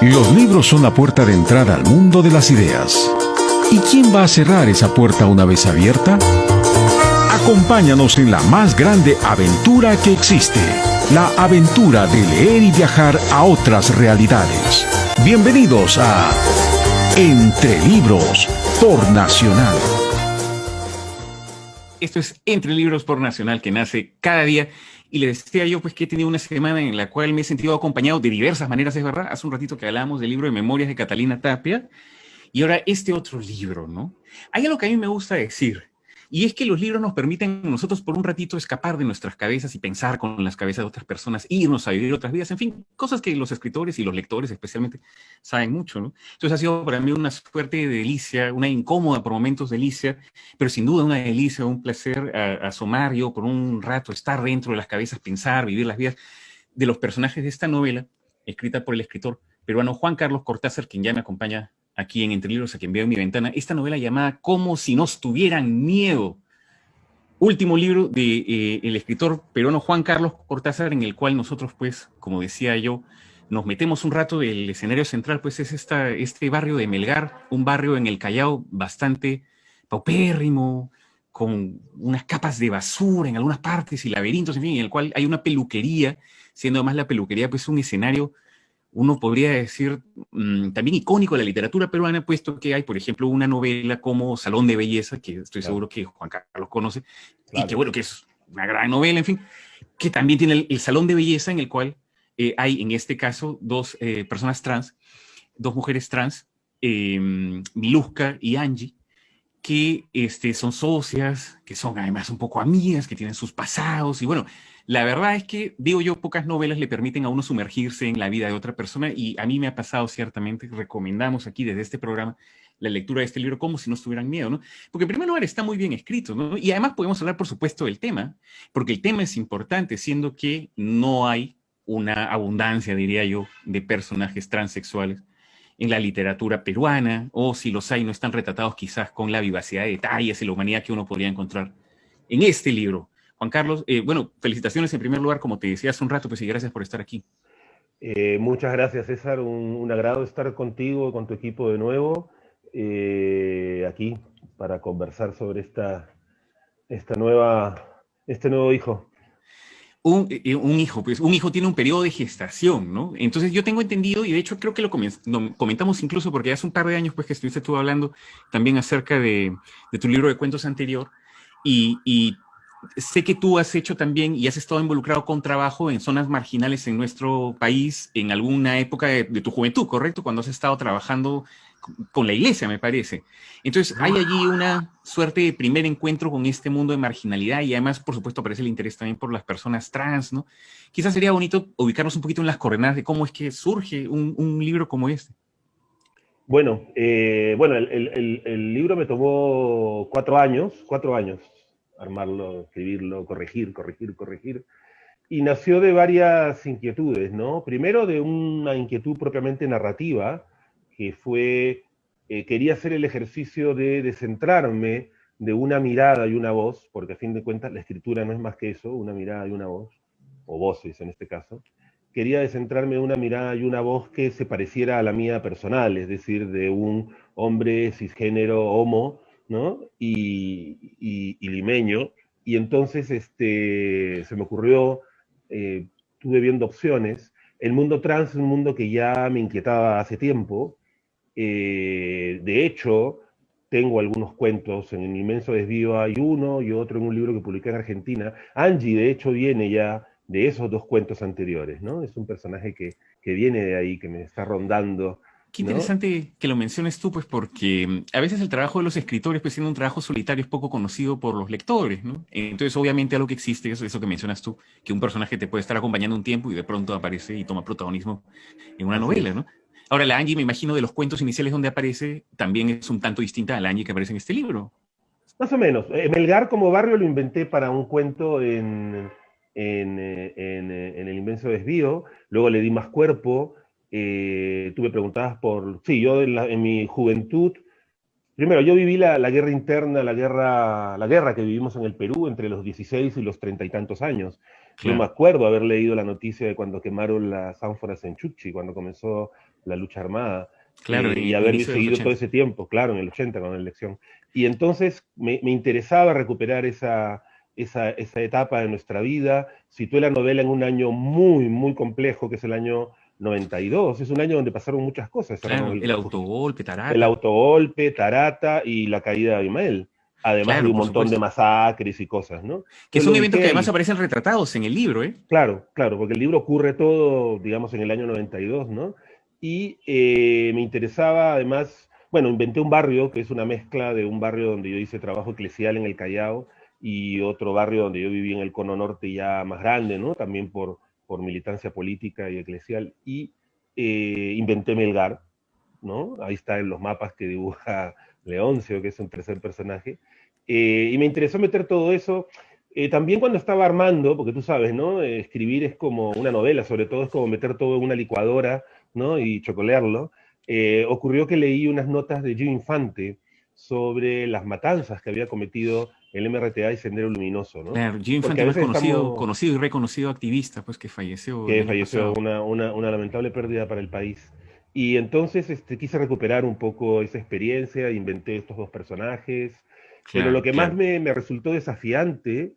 Los libros son la puerta de entrada al mundo de las ideas. ¿Y quién va a cerrar esa puerta una vez abierta? Acompáñanos en la más grande aventura que existe, la aventura de leer y viajar a otras realidades. Bienvenidos a Entre Libros por Nacional. Esto es Entre Libros por Nacional, que nace cada día. Y les decía yo pues que he tenido una semana en la cual me he sentido acompañado de diversas maneras, es verdad. Hace un ratito que hablábamos del libro de Memorias de Catalina Tapia. Y ahora este otro libro, ¿no? Hay algo que a mí me gusta decir, y es que los libros nos permiten a nosotros por un ratito escapar de nuestras cabezas y pensar con las cabezas de otras personas, irnos a vivir otras vidas, en fin, cosas que los escritores y los lectores especialmente saben mucho, ¿no? Entonces ha sido para mí una suerte de delicia, una incómoda por momentos delicia, pero sin duda una delicia, un placer asomar yo por un rato, estar dentro de las cabezas, pensar, vivir las vidas de los personajes de esta novela, escrita por el escritor peruano Juan Carlos Cortázar, quien ya me acompaña aquí en Entre Libros, a quien veo en mi ventana, esta novela llamada Como si nos tuvieran miedo. Último libro de el escritor peruano Juan Carlos Cortázar, en el cual nosotros, pues, como decía yo, nos metemos un rato. El escenario central, pues, es este barrio de Melgar, un barrio en el Callao bastante paupérrimo, con unas capas de basura en algunas partes y laberintos, en fin, en el cual hay una peluquería, siendo además la peluquería, pues, un escenario, uno podría decir, también icónico de la literatura peruana, puesto que hay, por ejemplo, una novela como Salón de Belleza, que estoy seguro que Juan Carlos conoce, y que bueno, que es una gran novela, en fin, que también tiene el Salón de Belleza, en el cual hay, en este caso, dos personas trans, dos mujeres trans, Miluska y Angie, que son socias, que son además un poco amigas, que tienen sus pasados, y bueno, la verdad es que, digo yo, pocas novelas le permiten a uno sumergirse en la vida de otra persona, y a mí me ha pasado ciertamente. Recomendamos aquí desde este programa la lectura de este libro como si no estuvieran miedo, ¿no? Porque en primer lugar está muy bien escrito, ¿no? Y además podemos hablar, por supuesto, del tema, porque el tema es importante, siendo que no hay una abundancia, diría yo, de personajes transexuales en la literatura peruana, o si los hay, no están retratados quizás con la vivacidad de detalles y la humanidad que uno podría encontrar en este libro. Juan Carlos, bueno, felicitaciones en primer lugar, como te decía hace un rato, pues, y gracias por estar aquí. Muchas gracias, César. Un agrado estar contigo, con tu equipo de nuevo, aquí para conversar sobre este nuevo hijo. Un hijo, pues un hijo tiene un periodo de gestación, ¿no? Entonces yo tengo entendido, y de hecho creo que lo comentamos incluso porque hace un par de años, pues, que estuviste tú hablando también acerca de tu libro de cuentos anterior, y sé que tú has hecho también y has estado involucrado con trabajo en zonas marginales en nuestro país en alguna época de tu juventud, ¿correcto? Cuando has estado trabajando con la iglesia, me parece. Entonces, hay allí una suerte de primer encuentro con este mundo de marginalidad, y además, por supuesto, aparece el interés también por las personas trans, ¿no? Quizás sería bonito ubicarnos un poquito en las coordenadas de cómo es que surge un libro como este. Bueno, el libro me tomó 4 años armarlo, escribirlo, corregir. Y nació de varias inquietudes, ¿no? Primero de una inquietud propiamente narrativa, que fue, quería hacer el ejercicio de descentrarme de una mirada y una voz, porque a fin de cuentas la escritura no es más que eso, una mirada y una voz, o voces en este caso. Quería descentrarme de una mirada y una voz que se pareciera a la mía personal, es decir, de un hombre cisgénero homo, ¿no? Y limeño. Y entonces se me ocurrió, estuve viendo opciones. El mundo trans es un mundo que ya me inquietaba hace tiempo. De hecho, tengo algunos cuentos, en El inmenso desvío hay uno y otro en un libro que publiqué en Argentina. Angie, de hecho, viene ya de esos dos cuentos anteriores, ¿no? Es un personaje que viene de ahí, que me está rondando, Qué ¿no? interesante que lo menciones tú, pues, porque a veces el trabajo de los escritores, pues, siendo un trabajo solitario, es poco conocido por los lectores, ¿no? Entonces, obviamente, algo que existe es eso que mencionas tú, que un personaje te puede estar acompañando un tiempo y de pronto aparece y toma protagonismo en una Así novela, es. ¿no? Ahora, la Angie, me imagino, de los cuentos iniciales donde aparece, también es un tanto distinta a la Angie que aparece en este libro. Más o menos. Melgar como barrio lo inventé para un cuento en El inmenso desvío, luego le di más cuerpo. Tú me preguntabas por... Sí, yo en mi juventud Primero, yo viví la guerra interna, la guerra que vivimos en el Perú entre los 16 y los 30 y tantos años. Yo me Claro, acuerdo haber leído la noticia de cuando quemaron las ánforas en Chuchi, cuando comenzó la lucha armada, claro, en y el haber inicio de los seguido todo 80. ese tiempo, claro, en el 80 con la elección. Y entonces me interesaba recuperar esa etapa de nuestra vida. Situé la novela en un año muy, muy complejo, que es el año 92. Es un año donde pasaron muchas cosas. Cerraron Claro, el autogolpe, el Tarata. autogolpe, Tarata y la caída de Abimael, además de Claro, un por montón de supuesto. masacres y cosas, ¿no? Que Entonces lo son eventos ubicé que además ahí. aparecen retratados en el libro, ¿eh? Claro, claro, porque el libro ocurre todo, digamos, en el año 92, ¿no? Y me interesaba, además, bueno, inventé un barrio que es una mezcla de un barrio donde yo hice trabajo eclesial en el Callao y otro barrio donde yo viví en el Cono Norte ya más grande, ¿no? También por militancia política y eclesial. Y inventé Melgar, ¿no? Ahí está en los mapas que dibuja Leoncio, que es un tercer personaje. Y me interesó meter todo eso. También cuando estaba armando, porque tú sabes, ¿no? Escribir es como una novela, sobre todo es como meter todo en una licuadora, ¿no? Y chocolearlo. Ocurrió que leí unas notas de Gio Infante sobre las matanzas que había cometido el MRTA y Sendero Luminoso, ¿no? Claro, Jim Porque Infante, a además veces conocido, estamos, conocido y reconocido activista, pues que falleció el que año falleció, pasado. una lamentable pérdida para el país. Y entonces quise recuperar un poco esa experiencia, inventé estos dos personajes, pero lo Claro, que más claro. me resultó desafiante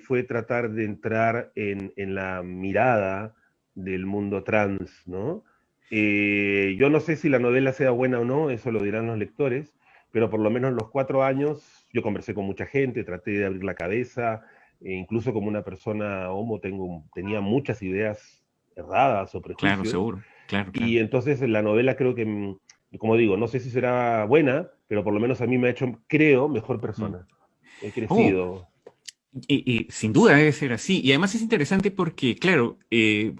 fue tratar de entrar en la mirada del mundo trans, ¿no? Yo no sé si la novela sea buena o no, eso lo dirán los lectores, pero por lo menos los 4 años yo conversé con mucha gente, traté de abrir la cabeza, incluso como una persona homo tenía muchas ideas erradas o Claro, prejuicios, seguro. Claro, claro. y entonces la novela creo que, como digo, no sé si será buena, pero por lo menos a mí me ha hecho, creo, mejor Mm. persona. He Oh, crecido. y sin duda debe ser así. Y además es interesante porque, claro,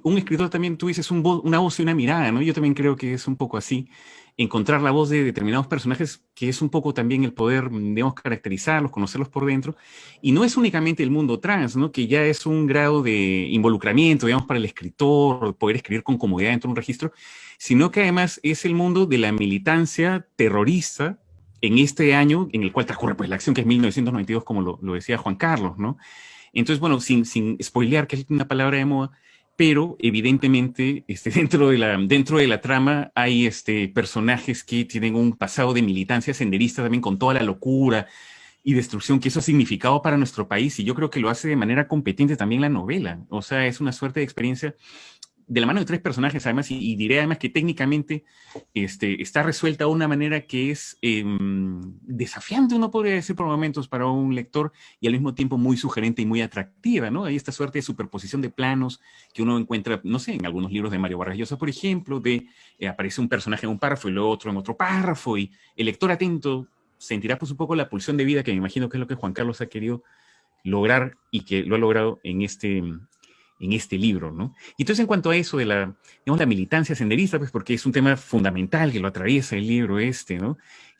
un escritor también, tú dices una voz y una mirada, ¿no? Yo también creo que es un poco así. Encontrar la voz de determinados personajes, que es un poco también el poder, digamos, caracterizarlos, conocerlos por dentro. Y no es únicamente el mundo trans, ¿no? Que ya es un grado de involucramiento, digamos, para el escritor, poder escribir con comodidad dentro de un registro, sino que además es el mundo de la militancia terrorista en este año en el cual transcurre pues, la acción que es 1992, como lo decía Juan Carlos, ¿no? Entonces, bueno, sin spoilear, que es una palabra de moda, pero evidentemente dentro de la trama hay personajes que tienen un pasado de militancia senderista también con toda la locura y destrucción que eso ha significado para nuestro país y yo creo que lo hace de manera competente también la novela. O sea, es una suerte de experiencia de la mano de tres personajes, además, y diré además que técnicamente está resuelta de una manera que es desafiante, uno podría decir por momentos, para un lector, y al mismo tiempo muy sugerente y muy atractiva, ¿no? Hay esta suerte de superposición de planos que uno encuentra, no sé, en algunos libros de Mario Vargas Llosa, por ejemplo, de aparece un personaje en un párrafo y luego otro en otro párrafo, y el lector atento sentirá pues un poco la pulsión de vida, que me imagino que es lo que Juan Carlos ha querido lograr y que lo ha logrado en este libro, ¿no? Y entonces en cuanto a eso de digamos, la militancia senderista, pues porque es un tema fundamental que lo atraviesa el libro ¿no?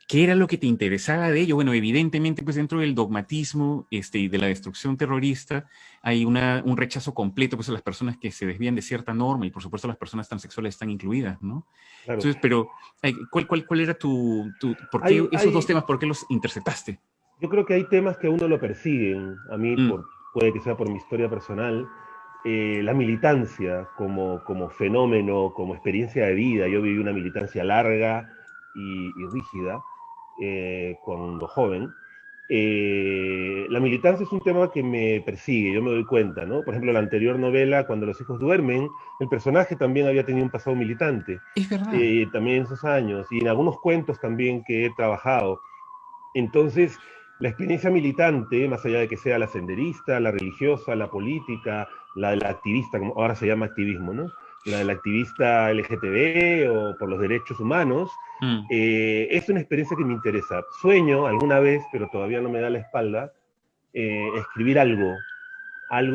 ¿Qué era lo que te interesaba de ello? Bueno, evidentemente, pues dentro del dogmatismo y de la destrucción terrorista hay un rechazo completo pues, a las personas que se desvían de cierta norma y por supuesto las personas transexuales están incluidas, ¿no? Claro. Entonces, pero, ¿cuál era por qué Hay, esos dos hay, temas, por qué los interceptaste? yo creo que hay temas que a uno lo persiguen. A mí, Mm, puede que sea por mi historia personal, la militancia como fenómeno, como experiencia de vida. Yo viví una militancia larga y rígida cuando joven. La militancia es un tema que me persigue, yo me doy cuenta, ¿no? Por ejemplo, la anterior novela, Cuando los hijos duermen, el personaje también había tenido un pasado militante, es verdad. también en esos años, y en algunos cuentos también que he trabajado. Entonces, la experiencia militante, más allá de que sea la senderista, la religiosa, la política, la de la activista, como ahora se llama activismo, ¿no? La del activista LGTB o por los derechos humanos, Mm. es una experiencia que me interesa. Sueño alguna vez, pero todavía no me da la espalda, escribir algo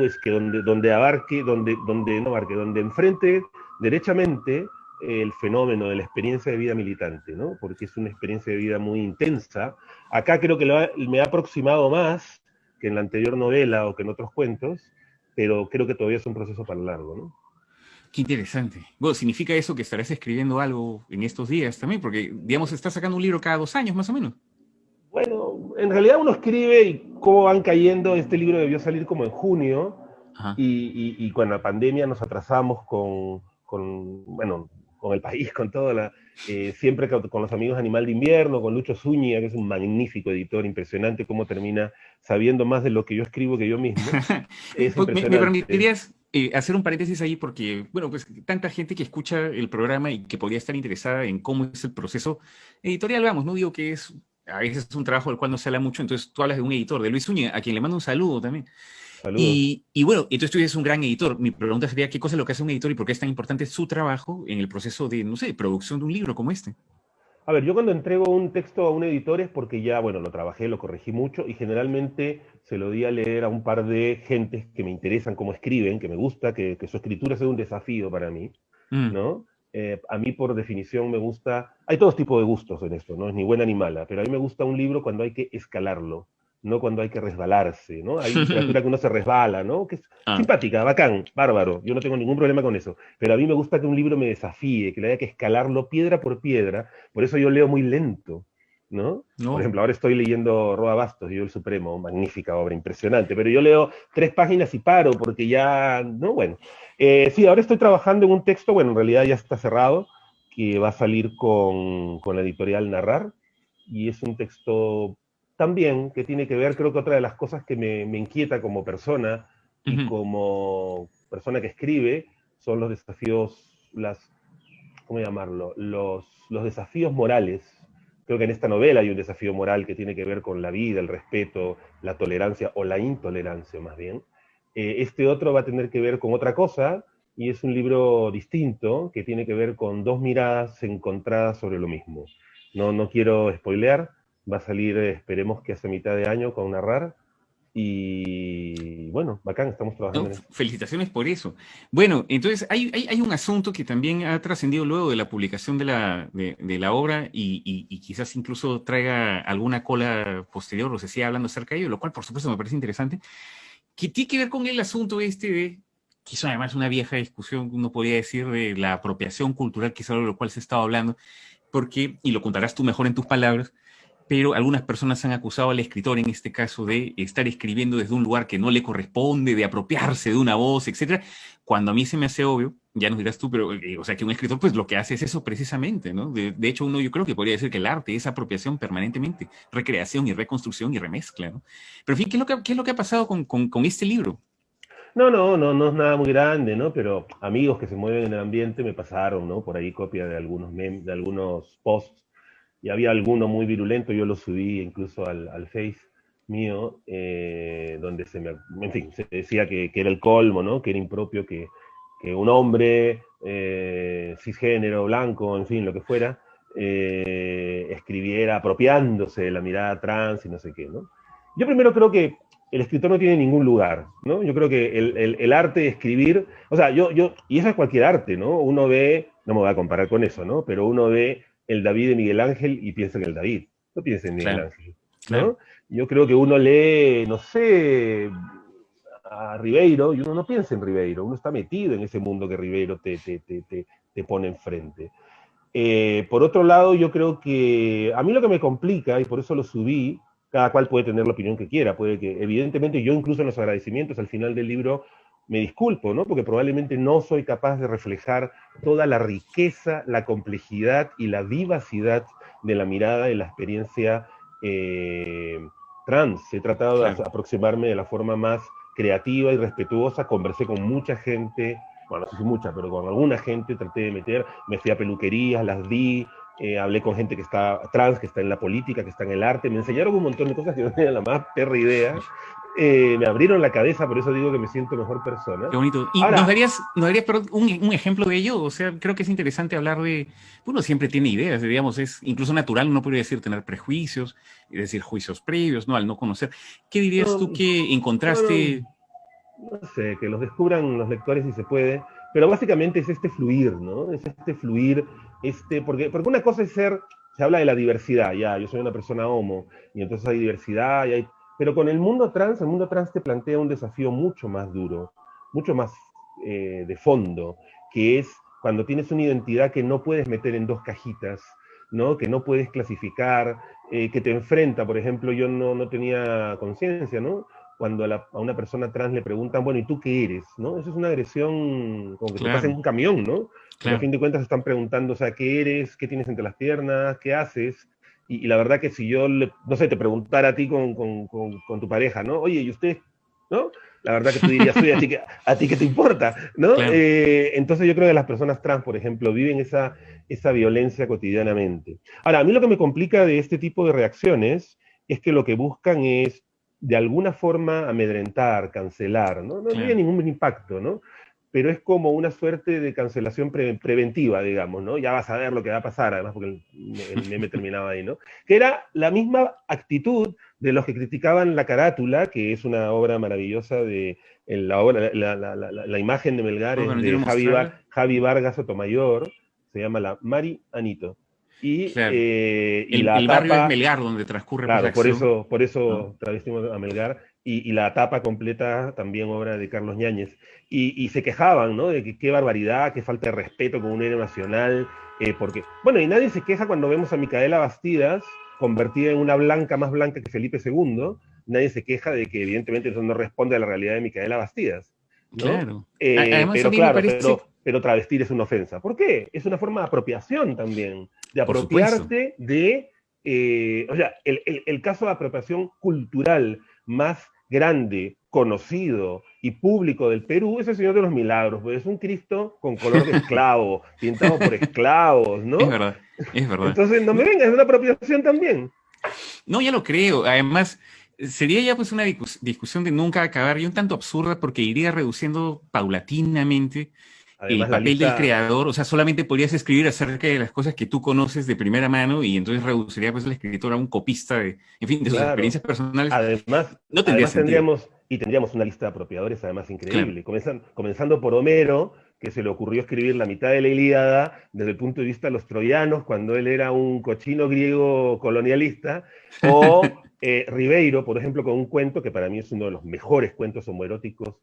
es que donde abarque, donde no abarque, donde enfrente derechamente el fenómeno de la experiencia de vida militante, ¿no? Porque es una experiencia de vida muy intensa. Acá creo que me ha aproximado más que en la anterior novela o que en otros cuentos, pero creo que todavía es un proceso para largo, ¿no? Qué interesante. Bueno, ¿significa eso que estarás escribiendo algo en estos días también? Porque, digamos, estás sacando un libro cada 2 años, más o menos. Bueno, en realidad uno escribe y cómo van cayendo. Este libro debió salir como en junio Ajá. y con la pandemia nos atrasamos bueno, con el país, con toda siempre con los amigos Animal de Invierno, con Lucho Zúñiga, que es un magnífico editor, impresionante cómo termina sabiendo más de lo que yo escribo que yo mismo. Es Pues, ¿me impresionante. permitirías hacer un paréntesis ahí? Porque, bueno, pues tanta gente que escucha el programa y que podría estar interesada en cómo es el proceso editorial, vamos, no digo que es a veces es un trabajo del cual no se habla mucho, entonces tú hablas de un editor, de Luis Zúñiga, a quien le mando un saludo también. Saludos. Y bueno, entonces tú eres un gran editor. Mi pregunta sería, ¿qué cosa es lo que hace un editor y por qué es tan importante su trabajo en el proceso de, no sé, producción de un libro como este? A ver, yo cuando entrego un texto a un editor es porque ya, bueno, lo trabajé, lo corregí mucho y generalmente se lo di a leer a un par de gentes que me interesan cómo escriben, que me gusta, que su escritura sea un desafío para mí, Mm, ¿no? A mí por definición me gusta, hay todos tipos de gustos en esto, no es ni buena ni mala, pero a mí me gusta un libro cuando hay que escalarlo, no cuando hay que resbalarse, ¿no? Hay literatura que uno se resbala, ¿no? Que es ah, simpática, bacán, bárbaro, yo no tengo ningún problema con eso, pero a mí me gusta que un libro me desafíe, que le haya que escalarlo piedra por piedra, por eso yo leo muy lento, ¿no? Por no. ejemplo, ahora estoy leyendo Roa Bastos, Yo el Supremo, magnífica obra, impresionante, pero yo leo 3 páginas y paro porque ya, no, bueno. Sí, ahora estoy trabajando en un texto, bueno, en realidad ya está cerrado, que va a salir con la editorial Narrar, y es un texto también que tiene que ver, creo que otra de las cosas que me inquieta como persona y Ujú, como persona que escribe son los desafíos, ¿cómo llamarlo? Los desafíos morales. Creo que en esta novela hay un desafío moral que tiene que ver con la vida, el respeto, la tolerancia o la intolerancia más bien. Este otro va a tener que ver con otra cosa y es un libro distinto que tiene que ver con dos miradas encontradas sobre lo mismo. No, no quiero spoilear, va a salir, esperemos que hace mitad de año con Narrar y bueno, bacán, estamos no, trabajando en eso. felicitaciones por eso. Bueno, entonces hay un asunto que también ha trascendido luego de la publicación de la obra y quizás incluso traiga alguna cola posterior o se siga hablando acerca de ello, lo cual por supuesto me parece interesante, que tiene que ver con el asunto este de, que es además una vieja discusión, uno podría decir, de la apropiación cultural, que es algo de lo cual se estaba hablando, porque, y lo contarás tú mejor en tus palabras, pero algunas personas han acusado al escritor, en este caso, de estar escribiendo desde un lugar que no le corresponde, de apropiarse de una voz, etcétera, cuando a mí se me hace obvio, ya nos dirás tú, pero, o sea, que un escritor, pues lo que hace es eso precisamente, ¿no? De hecho, uno yo creo que podría decir que el arte es apropiación permanentemente, recreación y reconstrucción y remezcla, ¿no? Pero, en fin, ¿qué es lo que ha pasado con este libro? No, no, no, no es nada muy grande, ¿no? Pero amigos que se mueven en el ambiente me pasaron, ¿no? Por ahí copia de algunos de algunos posts. Y había alguno muy virulento, yo lo subí incluso al Face mío, donde en fin, se decía que era el colmo, ¿no? Que era impropio que un hombre cisgénero, blanco, en fin, lo que fuera, escribiera apropiándose de la mirada trans y no sé qué, ¿no? Yo primero creo que el escritor no tiene ningún lugar, ¿no? Yo creo que el arte de escribir, o sea, y eso es cualquier arte, ¿no? Uno ve, no me voy a comparar con eso, ¿no? Pero uno ve el David de Miguel Ángel y piensa en el David, no piensa en Miguel Claro, Ángel, claro. ¿no? Yo creo que uno lee, no sé, a Ribeiro y uno no piensa en Ribeiro, uno está metido en ese mundo que Ribeiro te pone enfrente. Por otro lado, yo creo que a mí lo que me complica, y por eso lo subí, cada cual puede tener la opinión que quiera, puede que, evidentemente, yo incluso en los agradecimientos al final del libro me disculpo, ¿no? Porque probablemente no soy capaz de reflejar toda la riqueza, la complejidad y la vivacidad de la mirada y la experiencia eh, trans. He tratado de Claro. aproximarme de la forma más creativa y respetuosa, conversé con mucha gente, bueno, no sé si mucha, pero con alguna gente traté de meter, me fui a peluquerías, las di, hablé con gente que está trans, que está en la política, que está en el arte, me enseñaron un montón de cosas que no tenía la más perra idea, me abrieron la cabeza, por eso digo que me siento mejor persona. Qué bonito. ¿Y Ahora, nos darías perdón, un ejemplo de ello? O sea, creo que es interesante hablar de, uno siempre tiene ideas, digamos, es incluso natural, uno podría decir tener prejuicios, es decir, juicios previos, ¿no? Al no conocer. ¿Qué dirías no, tú que no, no, encontraste? no sé, que los descubran los lectores si se puede, pero básicamente es este fluir, ¿no? Es este fluir, porque una cosa es se habla de la diversidad, ya, yo soy una persona homo, y entonces hay diversidad, pero con el mundo trans te plantea un desafío mucho más duro, mucho más de fondo, que es cuando tienes una identidad que no puedes meter en dos cajitas, ¿no? Que no puedes clasificar, que te enfrenta. Por ejemplo, yo no tenía conciencia, ¿no? Cuando a una persona trans le preguntan, bueno, ¿y tú qué eres? ¿No? Eso es una agresión como que te pasa en un camión, ¿no? Porque a fin de cuentas están preguntando, o sea, ¿qué eres? ¿Qué tienes entre las piernas? ¿Qué haces? Y la verdad que si yo, no sé, te preguntara a ti con tu pareja, ¿no? Oye, ¿y usted? ¿No? La verdad que tú dirías, oye, ¿a ti qué te importa? ¿No? Claro. Entonces yo creo que las personas trans, por ejemplo, viven esa violencia cotidianamente. Ahora, a mí lo que me complica de este tipo de reacciones es que lo que buscan es, de alguna forma, amedrentar, cancelar, ¿no? No tiene ningún impacto, ¿no? Pero es como una suerte de cancelación preventiva, digamos, ¿no? Ya vas a ver lo que va a pasar, además, porque el meme terminaba ahí, ¿no? Que era la misma actitud de los que criticaban La Carátula, que es una obra maravillosa de la imagen de Melgar es de Javi Vargas Sotomayor, se llama La Mari Anito. Y, claro. Y la el tapa, barrio es Melgar, donde transcurre claro, pues, la acción. por eso ¿No? travestimos a Melgar, y la tapa completa también obra de Carlos Ñáñez. Y se quejaban, ¿no? De que qué barbaridad, qué falta de respeto con un héroe nacional, porque, bueno, y nadie se queja cuando vemos a Micaela Bastidas convertida en una blanca más blanca que Felipe II, nadie se queja de que evidentemente eso no responde a la realidad de Micaela Bastidas, ¿no? Claro. Además, pero a mí claro, me parece... pero travestir es una ofensa. ¿Por qué? Es una forma de apropiación también, de Por supuesto. apropiarte de... o sea, el caso de apropiación cultural más grande, conocido y público del Perú es el Señor de los Milagros, pues es un Cristo con color de esclavo, pintado por esclavos, ¿no? Es verdad, es verdad. Entonces, no me vengas, es una apropiación también. No, ya lo creo. Además, sería ya pues una discusión de nunca acabar y un tanto absurda porque iría reduciendo paulatinamente Además, el papel del creador. O sea, solamente podrías escribir acerca de las cosas que tú conoces de primera mano y entonces reduciría pues el escritor a un copista de, en fin, de sus experiencias personales. Además, no tendría sentido. tendríamos una lista de apropiadores además increíble, comenzando por Homero, que se le ocurrió escribir la mitad de la Ilíada desde el punto de vista de los troyanos, cuando él era un cochino griego colonialista, o Ribeiro, por ejemplo, con un cuento que para mí es uno de los mejores cuentos homoeróticos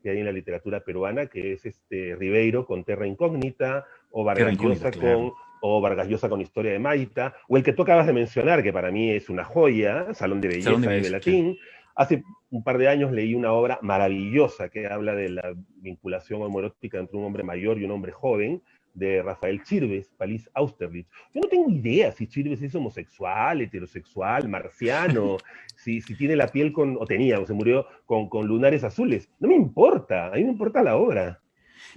que hay en la literatura peruana, que es Ribeiro con Terra Incógnita, o Vargas Llosa con Historia de Maita, o el que tú acabas de mencionar, que para mí es una joya, Salón de Belleza de Belatín. Hace un par de años leí una obra maravillosa que habla de la vinculación homoerótica entre un hombre mayor y un hombre joven, de Rafael Chirves, Palís Austerlitz. Yo no tengo idea si Chirves es homosexual, heterosexual, marciano, si tiene la piel o se murió con lunares azules. No me importa, a mí me importa la obra.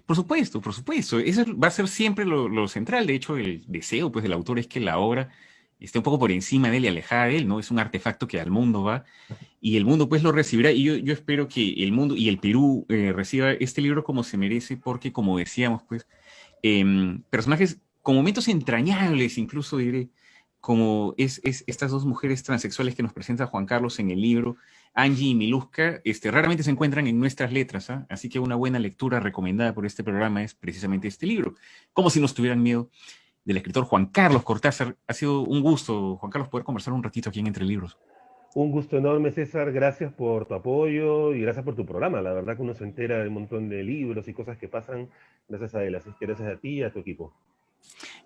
Por supuesto, por supuesto. Eso va a ser siempre lo central. De hecho, el deseo pues, del autor es que la obra esté un poco por encima de él y alejada de él, ¿no? Es un artefacto que al mundo va y el mundo pues lo recibirá. Y yo espero que el mundo y el Perú reciba este libro como se merece porque, como decíamos, pues, personajes con momentos entrañables, incluso diré, como es estas dos mujeres transexuales que nos presenta Juan Carlos en el libro, Angie y Miluska, raramente se encuentran en nuestras letras, ¿eh? Así que una buena lectura recomendada por este programa es precisamente este libro, Como si nos tuvieran miedo, del escritor Juan Carlos Cortázar. Ha sido un gusto, Juan Carlos, poder conversar un ratito aquí en Entre Libros. Un gusto enorme, César. Gracias por tu apoyo y gracias por tu programa. La verdad que uno se entera de un montón de libros y cosas que pasan gracias a él. Así que gracias a ti y a tu equipo.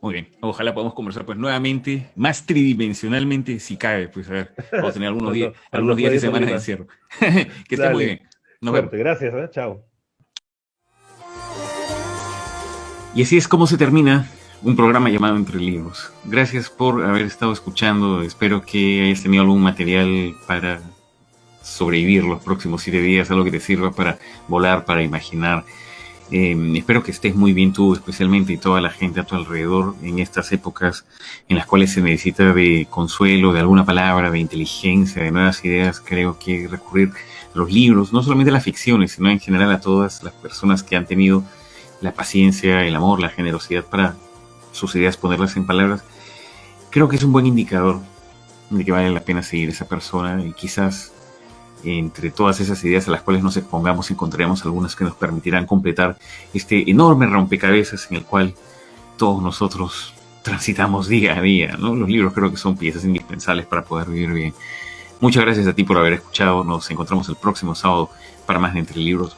Muy bien. Ojalá podamos conversar pues nuevamente, más tridimensionalmente, si cabe. Pues a ver, vamos a tener algunos días de semana de encierro. Que esté muy bien. Nos vemos. Gracias. Chao. Y así es como se termina un programa llamado Entre Libros. Gracias por haber estado escuchando. Espero que hayas tenido algún material para sobrevivir los próximos 7 días, algo que te sirva para volar, para imaginar. Espero que estés muy bien tú, especialmente, y toda la gente a tu alrededor en estas épocas en las cuales se necesita de consuelo, de alguna palabra, de inteligencia, de nuevas ideas. Creo que recurrir a los libros, no solamente a las ficciones, sino en general a todas las personas que han tenido la paciencia, el amor, la generosidad para sus ideas, ponerlas en palabras, creo que es un buen indicador de que vale la pena seguir esa persona, y quizás entre todas esas ideas a las cuales nos expongamos encontraremos algunas que nos permitirán completar este enorme rompecabezas en el cual todos nosotros transitamos día a día, ¿no? Los libros creo que son piezas indispensables para poder vivir bien. Muchas gracias a ti por haber escuchado. Nos encontramos el próximo sábado para más de Entre Libros.